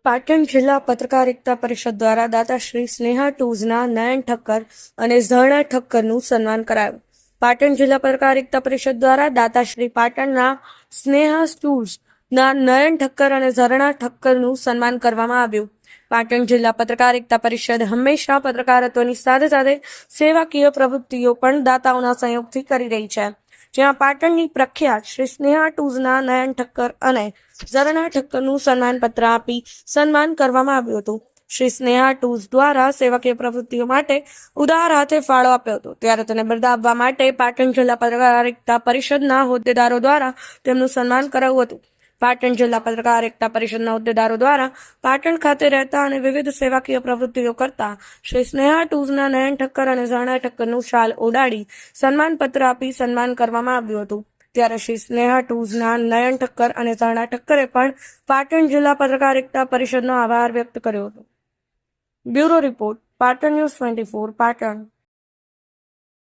પાટણ જિલ્લા પત્રકારિતા પરિષદ દ્વારા દાતાશ્રી સ્નેહા ટૂઝના નયન ઠક્કર અને ઝરણા ઠક્કરનું સન્માન કરાયું. પાટણ જિલ્લા પત્રકારિતા પરિષદ દ્વારા દાતાશ્રી પાટણના સ્નેહા ટૂઝના નયન ઠક્કર અને ઝરણા ઠક્કરનું સન્માન કરવામાં આવ્યું. પાટણ જિલ્લા પત્રકારિતા પરિષદ હંમેશા પત્રકારત્વની સાથે સાથે સેવાકીય પ્રવૃત્તિઓ પણ દાતાઓના સહયોગથી કરી રહી છે. જ્યાં પાટણની પ્રખ્યાત શ્રી સ્નેહા ટૂઝના નયન ઠક્કર અને ઝરણા ઠક્કરનું સન્માનપત્ર આપી સન્માન કરવામાં આવ્યું હતું. શ્રી સ્નેહા ટૂઝ દ્વારા સેવાકીય પ્રવૃત્તિઓ માટે ઉદાર હાથે ફાળો આપ્યો હતો, ત્યારે તેને બિરદાવવા માટે પાટણ જિલ્લા પત્રકારિતા પરિષદના હોદ્દેદારો દ્વારા તેમનું સન્માન કરાયું હતું. પાટણ જિલ્લા પત્રકારિતા પરિષદના હોદ્દેદારો દ્વારા પાટણ ખાતે રહેતા અને વિવિધ સેવાકીય પ્રવૃત્તિઓ કરતા શ્રી સ્નેહા ટૂઝના નયન ઠક્કર અને ઝરણા ઠક્કરનું શાલ ઓઢાડી સન્માનપત્ર આપી સન્માન કરવામાં આવ્યું હતું. ત્યારે શ્રી સ્નેહા ટૂઝના નયન ઠક્કર અને ઝરણા ઠક્કરે પણ પાટણ જિલ્લા પત્રકારિતા પરિષદનો આભાર વ્યક્ત કર્યો હતો. Bureau report, Patan news 24, Patan.